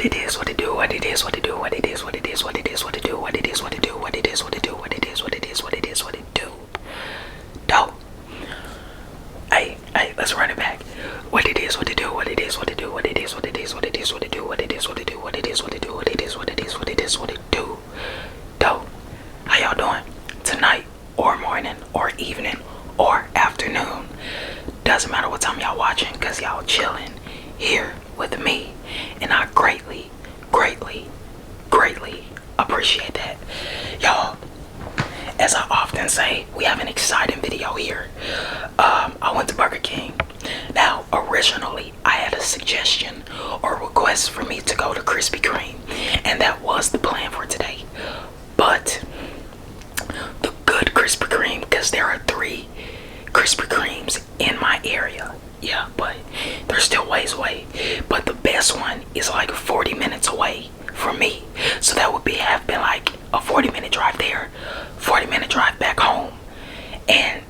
it is, what it do, what it is, what it do, what it is, what it is, what it is, what it do, what it is, what it do, what it is, what it do, what it is, what it is, what it is, what it do. Dope. Hey, let's run it back. What it is, what it do, what it is, what it do, what it is, what it is, what it is, what it do, what it is, what it do, what it is, what it do, what it is, what it is, what it is, what it do. Dope. How y'all doing? Tonight, or morning, or evening, or afternoon. Doesn't matter what time y'all watching, cause y'all chilling here with me, and I greatly appreciate that. Y'all, as I often say, we have an exciting video here. I went to Burger King. Now, originally, I had a suggestion or request for me to go to Krispy Kreme, and that was the plan for today. But the good Krispy Kreme, because there are 3 Krispy Kremes in my area. Yeah, but they're still ways away. But the best one is like 40 minutes away from me. So that would have been like a 40-minute drive there, 40-minute drive back home. And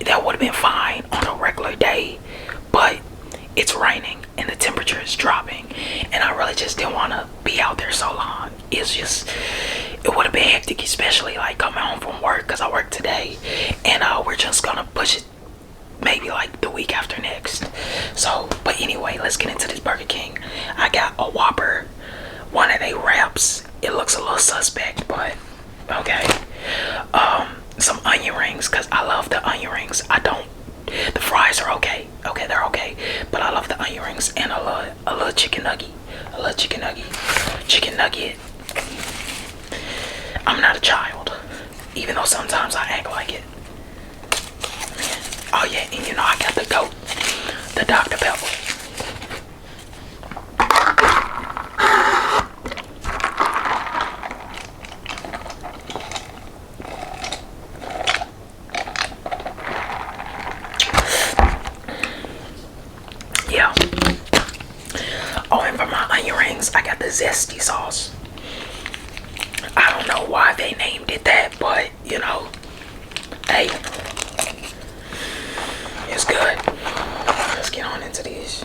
that would have been fine on a regular day. But it's raining and the temperature is dropping. And I really just didn't want to be out there so long. It would have been hectic, especially like coming home from work, because I work today. And we're just going to push it maybe like the week after next. So, but anyway, let's get into this Burger King. I got a Whopper, one of their wraps. It looks a little suspect, but okay. Some onion rings, because I love the onion rings. The fries are okay. Okay, they're okay. But I love the onion rings, and a little chicken nugget. A little chicken nugget. Chicken nugget. I'm not a child, even though sometimes I act like it. Oh yeah, and you know I got the goat, the Dr. Pepper. Yeah. Oh, and for my onion rings, I got the zesty sauce. I don't know why they named it that, but you know, hey. It's good. Let's get on into these.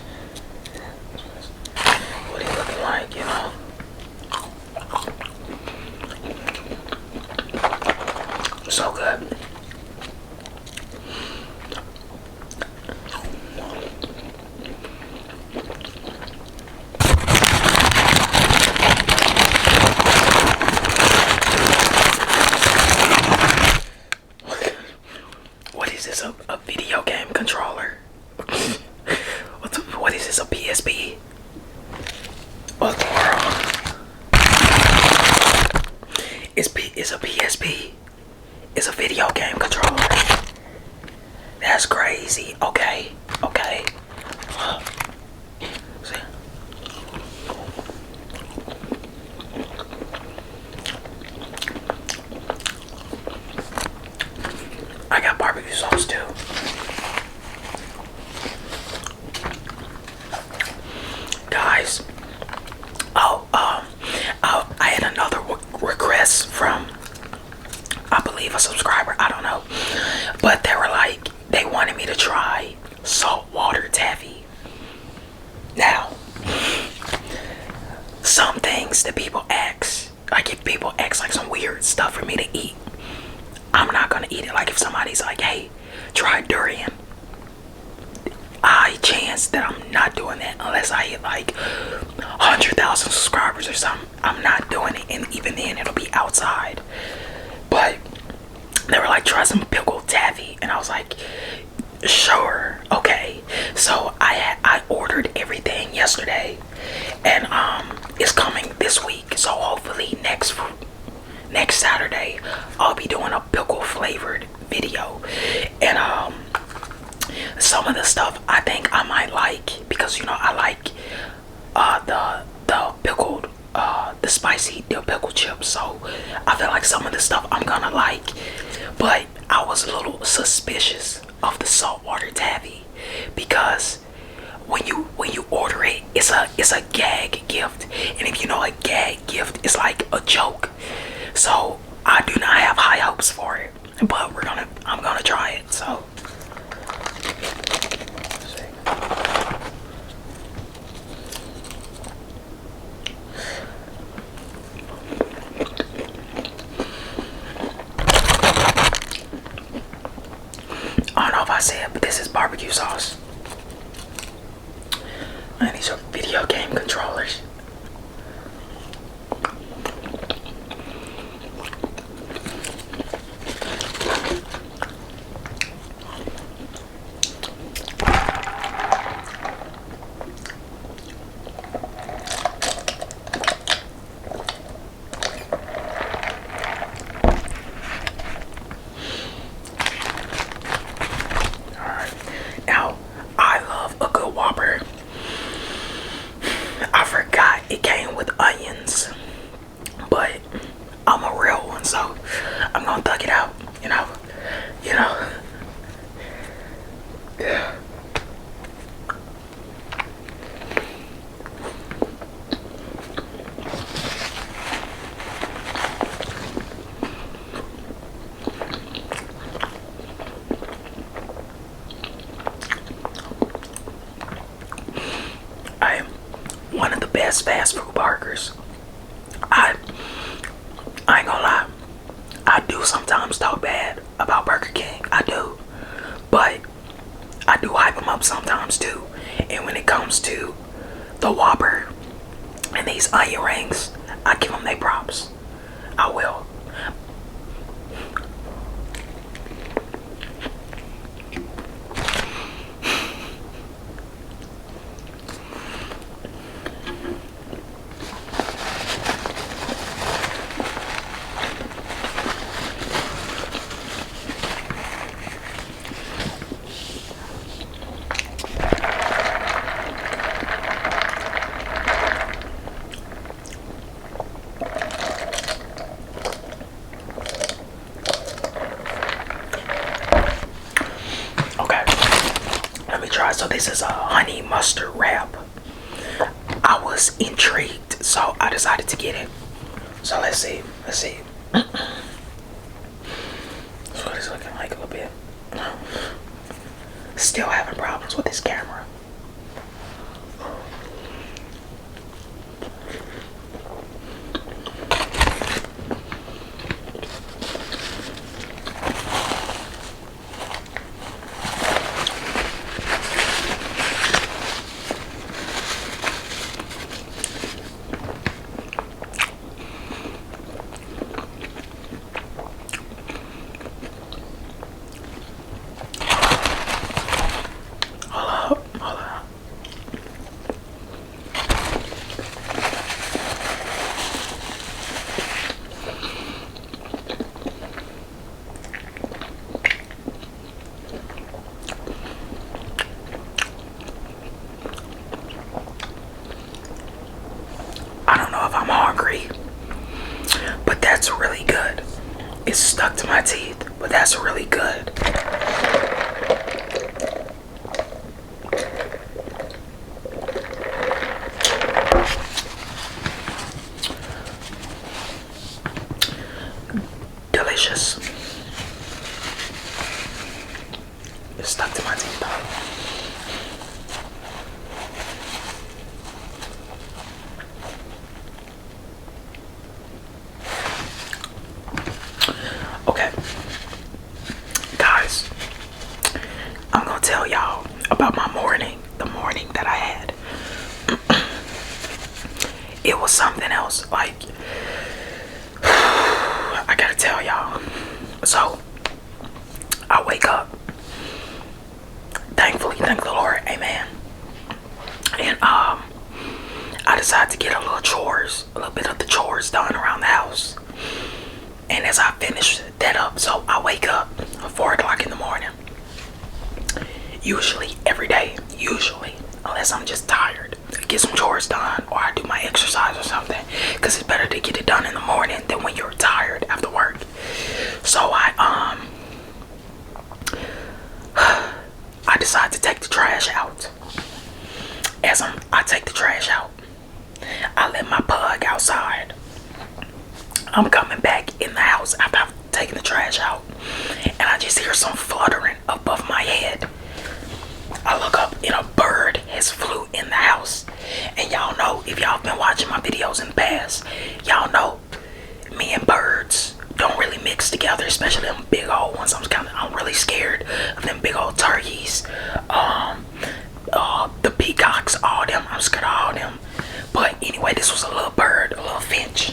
What it's looking like, you know. So good. What is this? A video game controller? What is this? A PSP? What the world? It's a PSP. It's a video game controller. That's crazy. Okay. See? I got barbecue sauce too. Guys, I had another request from, I believe, a subscriber. I don't know, but they were like, they wanted me to try saltwater taffy. Now, some things that people ask, like if people ask like some weird stuff for me to eat, I'm not gonna eat it. Like if somebody's like, hey, try durian, high chance that I'm not doing that unless I hit like 100,000 subscribers or something. I'm not doing it, and even then it'll be outside. But they were like, try some pickled taffy, and I was like, sure, okay. So I ordered everything yesterday, and it's coming this week. So hopefully next Saturday I'll be doing a pickle flavored video, and some of the stuff I think I might like, because you know I like the pickled the spicy dill pickle chips. So I feel like some of the stuff I'm gonna like, but I was a little suspicious of the saltwater taffy, because when you order it, it's a gag gift, and if you know, a gag gift is like a joke. So I do not have high hopes for it, but I'm gonna try it. So This is barbecue sauce. And these are video game controllers. Now, I love a good Whopper. I forgot it came with onions, but I'm a real one, so I'm gonna thug it out, you know. Yeah. I am one of the best fast food burgers. I ain't gonna lie. I do sometimes talk bad about Burger King. I do. But I do hype them up sometimes too. And when it comes to the Whopper and these onion rings, I give them their props. I will. Okay, let me try. So this is a honey mustard wrap. I was intrigued, so I decided to get it. So let's see. That's what it's looking like a little bit. Still having problems with this camera. Hold up. I don't know if I'm hungry, but that's really good. It's stuck to my teeth, but that's really good. Delicious. It's stuck to my teeth though. Okay, guys, I'm gonna tell y'all about my morning, the morning that I had. It was something else. Like, I gotta tell y'all. So, I wake up. Thankfully, thank the Lord, amen. And I decided to get a little bit of the chores done around the house. And as I finish that up, so I wake up at 4 o'clock in the morning. Usually, every day, unless I'm just tired, get some chores done or I do my exercise or something, because it's better to get it done in the morning than when you're tired after work. So I decide to take the trash out. As I take the trash out, I let my pug outside. I'm coming back in the house after I've taken the trash out, and I just hear some fluttering above my head. I look up and a bird has flew in the house. And y'all know, if y'all been watching my videos in the past, y'all know me and birds don't really mixed together, especially them big old ones. I'm really scared of them big old turkeys. The peacocks, all them. I'm scared of all them. But anyway, this was a little bird, a little finch.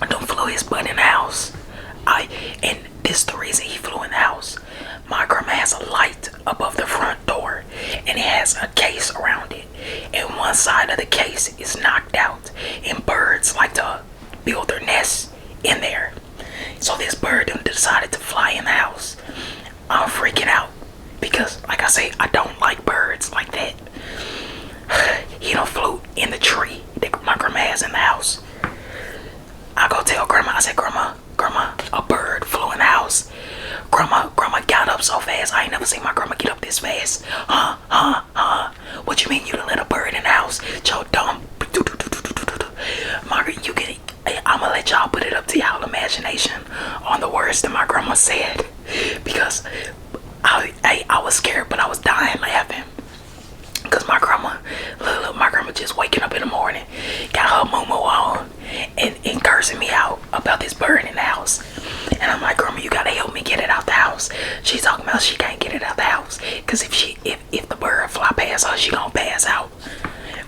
Don't flew his butt in the house. And this is the reason he flew in the house. My grandma has a light above the front door, and it has a case around it. And one side of the case is knocked out, and birds like to build their nests in there. So this bird decided to fly in the house. I'm freaking out because, like I say, I don't like birds like that. He done flew in the tree that my grandma has in the house. I go tell grandma, I said, Grandma, a bird flew in the house. Grandma got up so fast. I ain't never seen my grandma get up this fast. What you mean you done let a bird in the house? Joe dumb. Margaret, I'ma let y'all put it up to y'all imagination on the words that my grandma said. Because I was scared, but I was dying laughing. Cause my grandma just waking up in the morning, got her moo on, and cursing me out about this bird in the house. And I'm like, Grandma, you gotta help me get it out the house. She's talking about she can't get it out the house, cause if the bird fly past her, she gonna pass out.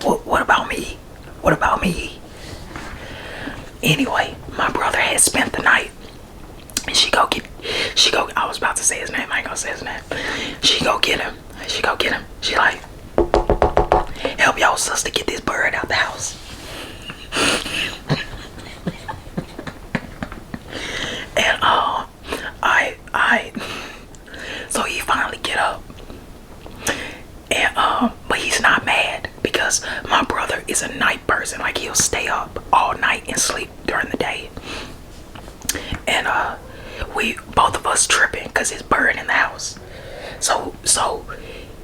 What about me? What about me? Anyway, my brother had spent the night. And I was about to say his name, I ain't gonna say his name. She go get him. She like, help y'all sister get this bird out the house. And so he finally get up. And but he's not mad because my brother is a night person. Like, he'll stay up all night and sleep during the day. And we both of us tripping because his bird in the house. So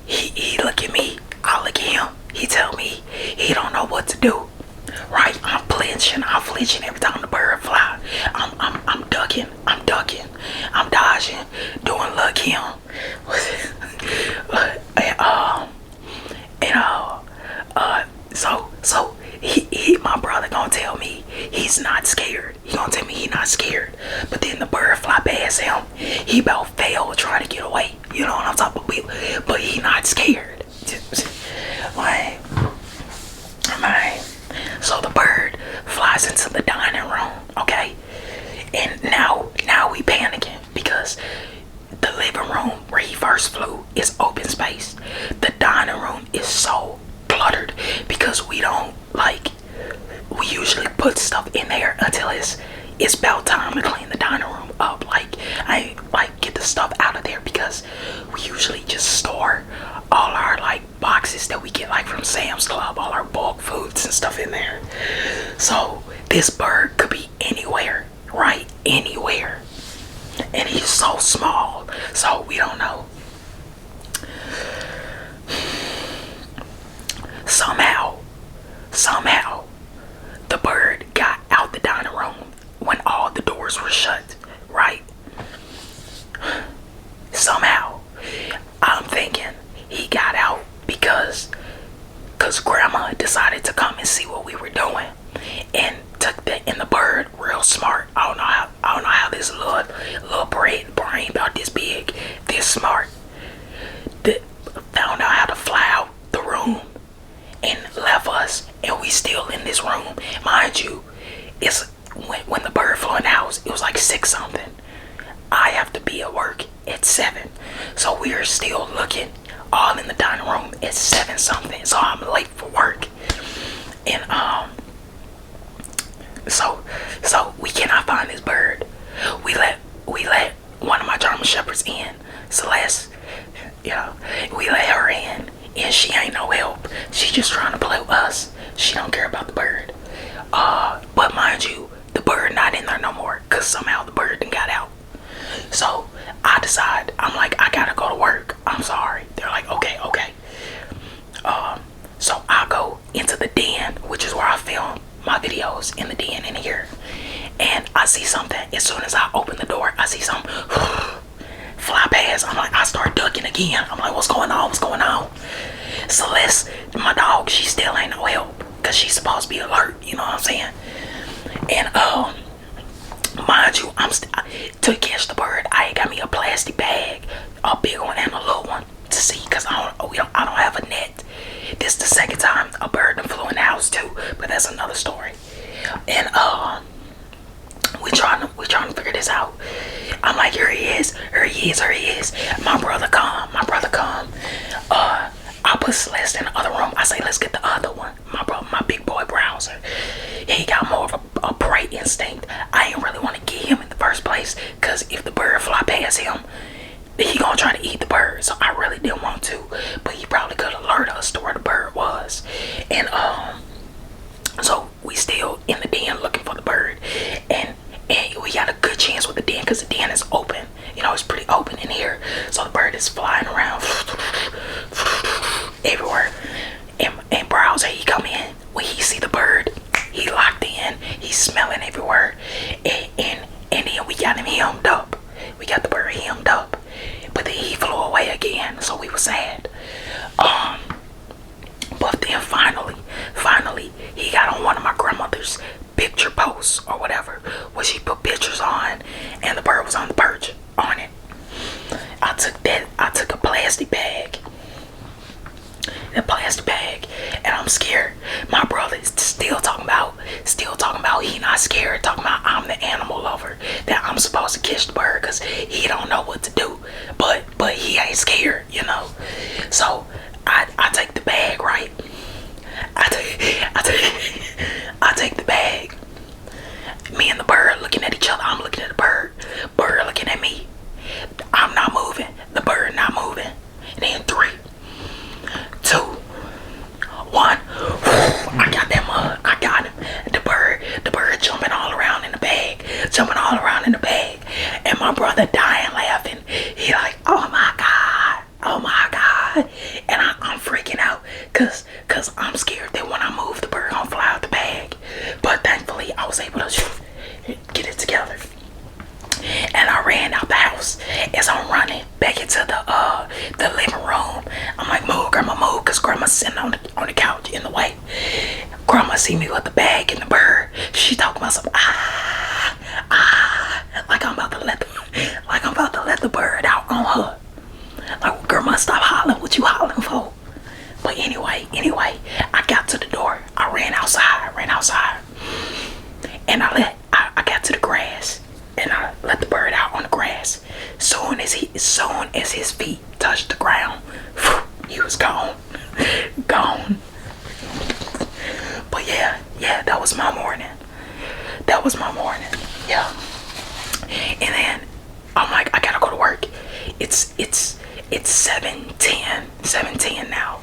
he look at me, I look at him. He tell me he don't know what to do. Right? I'm flinching every time the bird fly. I'm ducking, I'm dodging, doing look him. So my brother gonna tell me he's not scared. He gonna tell me he not scared. But then the bird fly past him. He about fell trying to get away. You know what I'm talking about? But he not scared. Man. So the bird flies into the dining room, okay? And now we panicking because the living room where he first flew is open space. The dining room is so cluttered because we usually put stuff in there until it's about time to clean the dining room up. I get the stuff out of there because we usually just store all our boxes that we get from Sam's Club, all our bulk foods and stuff in there. So this bird could be anywhere, right? Anywhere. And he's so small, so we don't know. Somehow, the bird got out the dining room when all the doors were shut, right? Somehow, I'm thinking he got out because Grandma decided to come and see what we were doing, and the bird real smart. I don't know how this little brain about this big, this smart, that found out how to fly out the room and left us, and we still in this room. Mind you, it's when the bird flew in the house, it was 6 something. I have to be at work at 7, so we are still looking all in the dining room at 7 something. So I'm late for work, and so we cannot find this bird. We let one of my German shepherds in, Celeste. We let her in, and she ain't no help. She just trying to play with us. She don't care about the bird. But mind you, the bird not in there no more because somehow the bird done got out. So I decide, I'm like, I gotta go to work. I'm sorry. They're like, okay. So I go into the den, which is where I film my videos, in the den in here. And I see something. As soon as I open the door, I see something fly past. I start ducking again. I'm like, what's going on? Celeste, my dog, she still ain't no help because she's supposed to be alert. You know what I'm saying? And mind you, to catch the bird. I got me a plastic bag, a big one and a little one, to see, cause I don't have a net. This is the second time a bird flew in the house too, but that's another story. And we trying to figure this out. I'm like, here he is. My brother come. I put Celeste in the other room. I say, let's get the other one. My big boy browser. He got more of a prey instinct. I didn't really want to get him in the first place, cause if the bird fly past him, he gonna try to eat the bird. So I really didn't want to, but he probably could alert us to where the bird was. And so we still in the den looking for the bird, and we got a good chance with the den because the den is open. You know, it's pretty open in here, so the bird is flying around everywhere. And browser, he come in when he see the bird, he locked in, he's smelling everywhere, and then we got him hemmed up. We got the bird hemmed up, but then he flew away again, so we were sad. But then finally, he got on one of my grandmother's picture posts or whatever, where she put pictures on, and the bird was on the perch on it. I took a plastic bag, and I'm scared. My brother is still talking about he not scared, talking about I'm the animal lover, that I'm supposed to catch the bird because he don't know what to do, but he ain't scared, you know. So I take the bag, right? I take the bag. Me and the bird looking at each other. I'm looking at the bird. Bird looking at me. I'm not moving. The bird not moving. And then 3, 2, 1. I got that mug. I got him. The bird jumping all around in the bag. And my brother dying laughing. He like, oh my God. And I'm freaking out cause I'm scared that when I move, the bird gonna fly out the bag. But thankfully I was able to get it together. And I ran out the house. As I'm running back into the living room, I'm like, move, grandma, move, cause grandma's sitting on the couch in the way. Grandma see me with the bag and the bird. She talking about something, like I'm about to let the bird out on her. Like, grandma, stop hollering. What you hollering for? But anyway, I got to the door. I ran outside, and I got to the grass, and I let the bird out on the grass. Soon as his feet touched the ground, he was gone. But yeah, that was my morning. Yeah. And then I'm like, I gotta go to work. It's 7:10 now.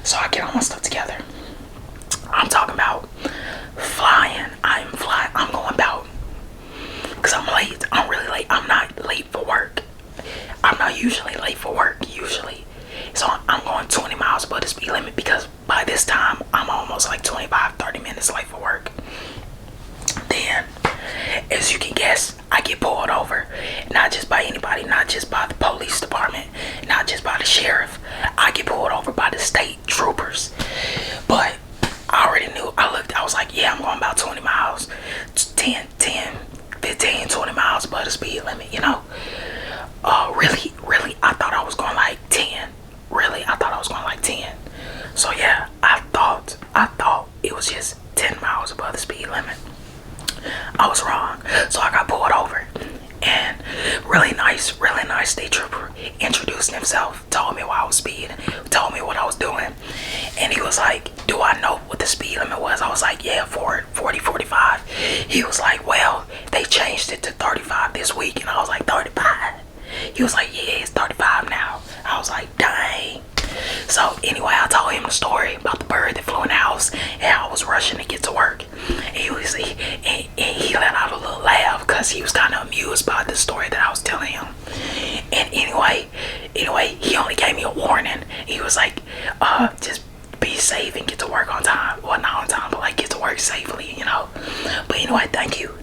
So I get all my stuff together. I'm talking about flying. I'm going about, because I'm late. I'm really late. I'm not late for work. I'm not usually late for work, So I'm going 20 miles above the speed limit, because by this time I'm almost like 25-30 minutes late for work. Then, as you can guess, I get pulled over. Not just by anybody, not just by the police department, not just by the sheriff. I get pulled over by the state troopers. But I already knew. I was like, yeah, I'm going about 20 miles. 10, 15, 20 miles above the speed limit, you know. Really, I thought I was going like 10. So yeah, I thought it was just 10 miles above the speed limit. I was wrong. So I got pulled over, and really nice state trooper introduced himself, told me why I was speeding, told me what I was doing, and he was like, do I know what the speed limit was? I was like, yeah, 40, 45. He was like, well, they changed it to 35 this week. And I was like, 35? He was like, yeah, it's 35 now. I was like, dang. So anyway, I told him the story about the bird that flew in the house, and I was rushing to get to work. And he let out a little laugh because he was kind of amused by the story that I was telling him. And anyway, he only gave me a warning. He was like, just be safe and get to work on time. Well, not on time, but like get to work safely, you know. But anyway, thank you,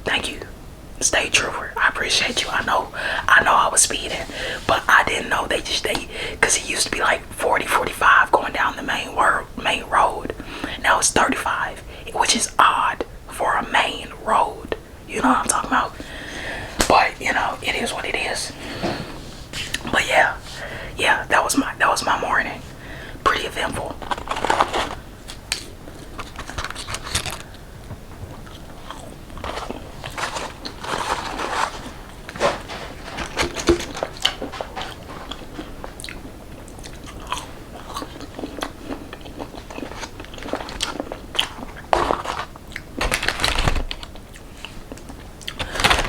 state trooper. I appreciate you. I know I was speeding, but I didn't know because it used to be like 40, 45 going down the main road. Now it's 35, which is odd for a main road. You know what I'm talking about? is what it is. But yeah, that was my morning. Pretty eventful.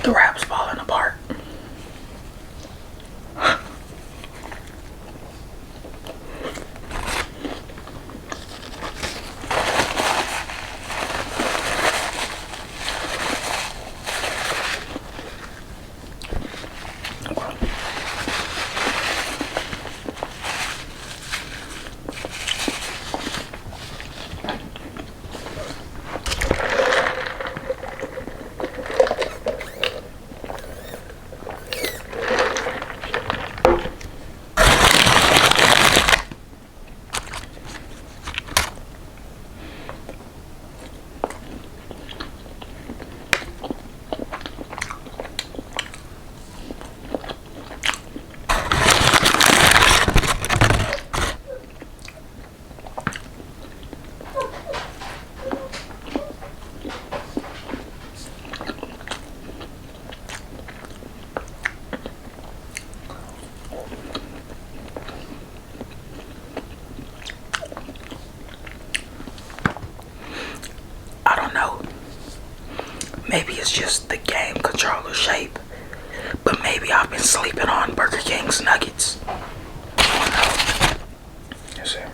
The rap's falling apart. I don't know. Maybe it's just the game controller shape, but maybe I've been sleeping on Burger King's nuggets. I don't know. Yes, sir.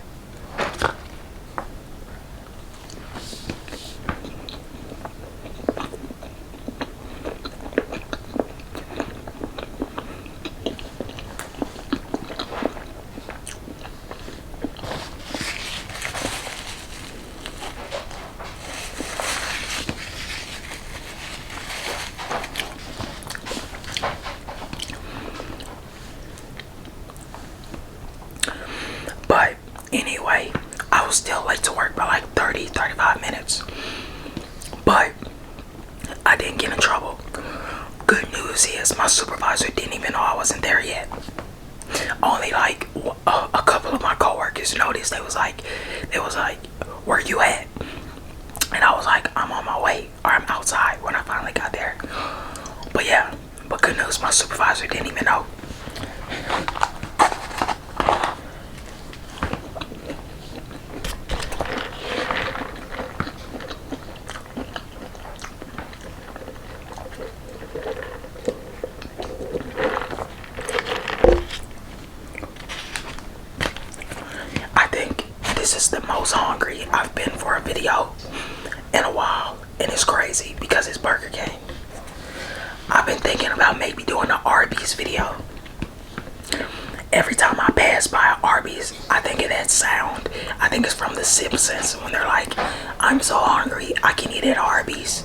But anyway, I was still late to work by like 35 minutes. But I didn't get in trouble. Good news is my supervisor didn't even know I wasn't there yet. Only like a couple of my coworkers noticed. They was like, where you at? And I was like, I'm on my way, or I'm outside when I finally got there. But yeah, but good news, my supervisor didn't even know. I think this is the most hungry I've been for a video in a while, and it's crazy because it's Burger King. I've been thinking about maybe doing an Arby's video. Every time I pass by an Arby's, I think of that sound. I think it's from The Simpsons when they're like, I'm so hungry, I can eat at Arby's.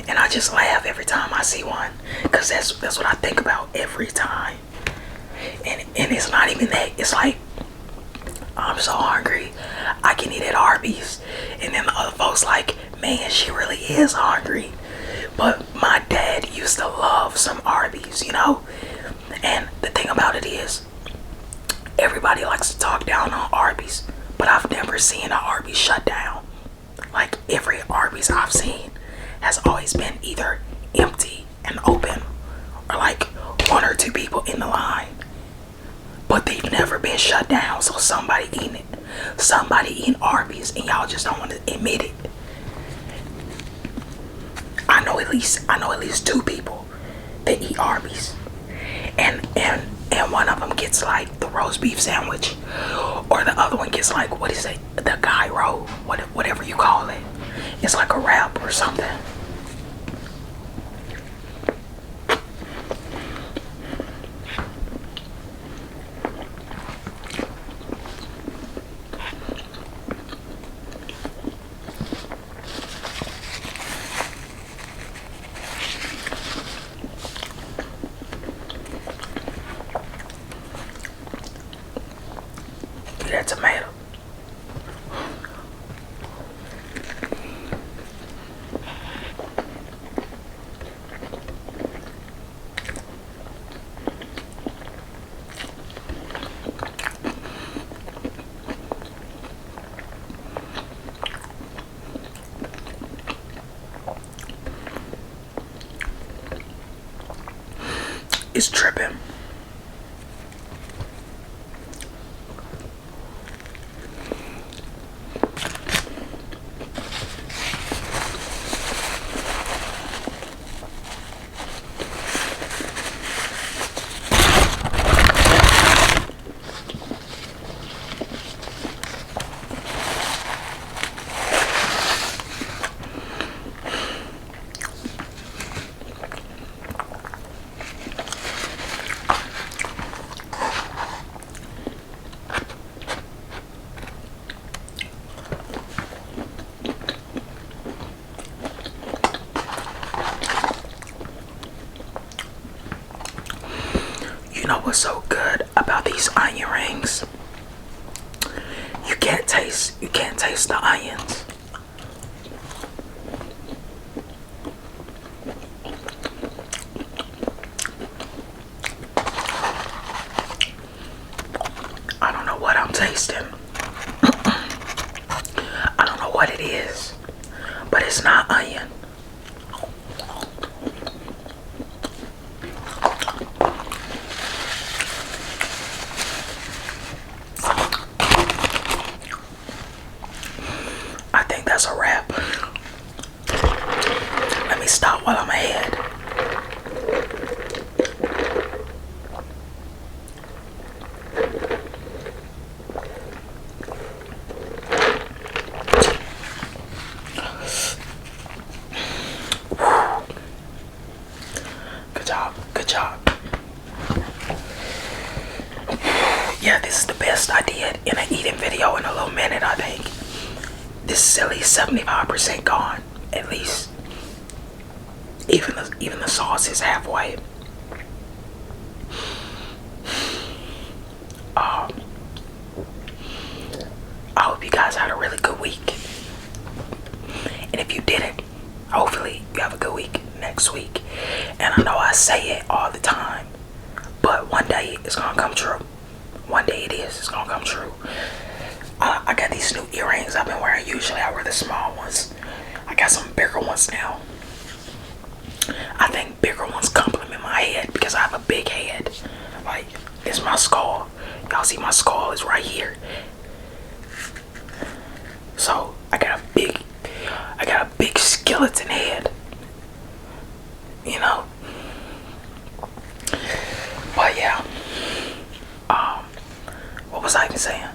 And I just laugh every time I see one, because that's what I think about every time. And it's not even that. It's like, I'm so hungry, I can eat at Arby's. And then the other folks like, man, she really is hungry. But my dad used to love some Arby's, you know? And the thing about it is, everybody likes to talk down on Arby's, but I've never seen an Arby's shut down. Like, every Arby's I've seen has always been either empty and open, or like one or two people in the line. But they've never been shut down, so somebody eating it. Somebody eating Arby's, and y'all just don't want to admit it. I know at least two people that eat Arby's, and one of them gets like the roast beef sandwich, or the other one gets like, what is it, the gyro, whatever you call it. It's like a wrap or something. That tomato. It's tripping. You know what's so good about these onion rings? You can't taste the onions. I don't know what I'm tasting. I don't know what it is, but it's not onion. I think that's a wrap. Let me stop while I'm ahead. Good job, good job. Yeah, this is the best I did in an eating video in a little minute, I think. This is at least 75% gone, at least. Even the sauce is halfway. I hope you guys had a really good week. And if you didn't, hopefully you have a good week next week. And I know I say it all the time, but one day it's gonna come true. One day it's gonna come true. I got these new earrings I've been wearing. Usually I wear the small ones. I got some bigger ones now. I think bigger ones complement my head because I have a big head. Like, it's my skull. Y'all see my skull is right here. So I got a big skeleton head. You know? But yeah. What was I even saying?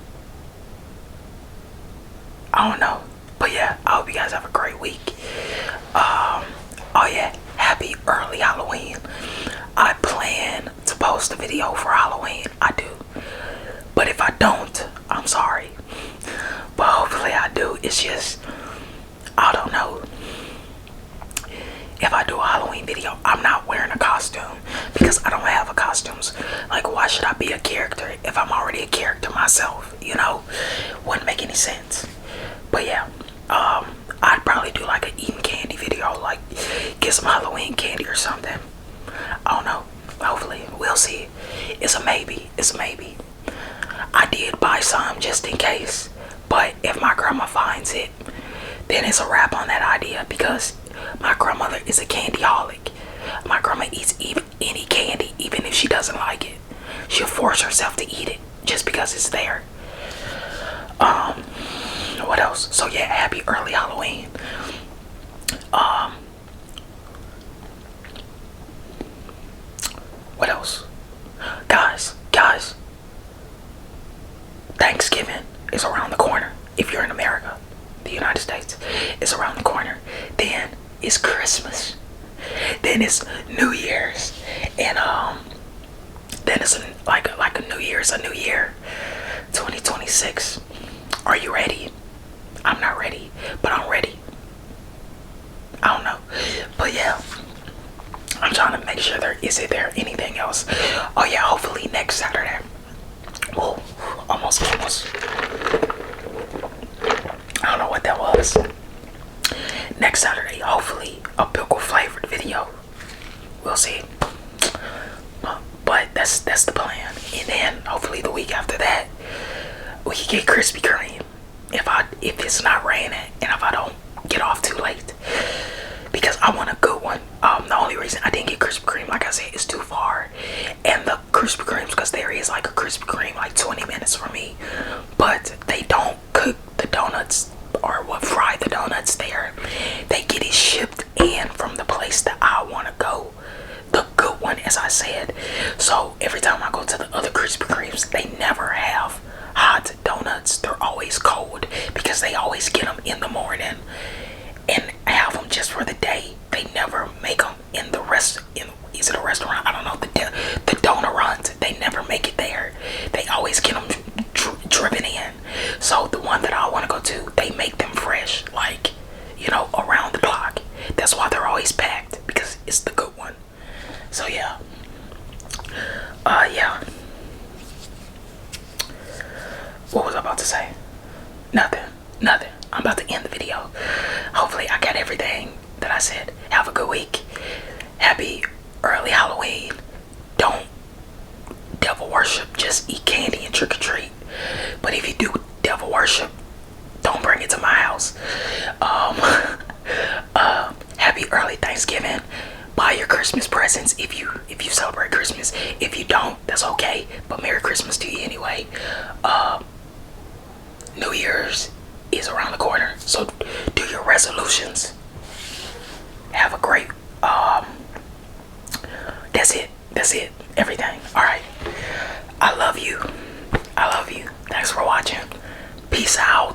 I don't know. But yeah, I hope you guys have a great week. Oh yeah, happy early Halloween. I plan to post a video for Halloween. I do. But if I don't, I'm sorry. But hopefully I do. It's just, I don't know. If I do a Halloween video, I'm not wearing a costume because I don't have a costumes. Like, why should I be a character if I'm already a character myself? You know, wouldn't make any sense. But yeah, I'd probably do like an eating candy video, like get some Halloween candy or something. I don't know. Hopefully, we'll see. It's a maybe. It's a maybe. I did buy some just in case, but if my grandma finds it, then it's a wrap on that idea because my grandmother is a candyholic. My grandma eats any candy, even if she doesn't like it. She'll force herself to eat it just because it's there. What else? So yeah, happy early Halloween. What else? Guys, Thanksgiving is around the corner. If you're in America, the United States, it's around the corner. Then it's Christmas. Then it's New Year's, and then it's like a New Year's, a new year, 2026. Are you ready? I'm not ready, but I'm ready. I don't know, but yeah, I'm trying to make sure there anything else. Oh yeah, hopefully next Saturday. Oh, almost. I don't know what that was. Next Saturday, hopefully a pickle flavored video. We'll see. But that's the plan. And then hopefully the week after that, we can get Krispy Kreme. If it's not raining and if I don't get off too late, because I want a good one. The only reason I didn't get Krispy Kreme, like I said, is too far, but they don't cook the donuts or what fry the donuts there. They get it shipped in from the place that I want to go, the good one, as I said. So every time I go to the other Krispy Kremes, they never have hot donuts. They're always cold because they always get them in the morning and have them just for the day. They never make them in the rest. Is it a restaurant? I don't know. The donut runs. They never make it there. They always get them driven in. So the one that I want to go to, they make them fresh, like, you know, around the clock. That's why they're always packed, because it's the good one. So yeah. Yeah. What was I about to say? Nothing. I'm about to end the video. Hopefully I got everything that I said. Have a good week. Happy early Halloween. Don't devil worship. Just eat candy and trick or treat. But if you do devil worship, don't bring it to my house. Happy early Thanksgiving. Buy your Christmas presents if you celebrate Christmas. If you don't, that's okay. But Merry Christmas to you anyway. New Year's is around the corner, so do your resolutions. Have a great that's it, everything. All right, I love you. Thanks for watching. Peace out.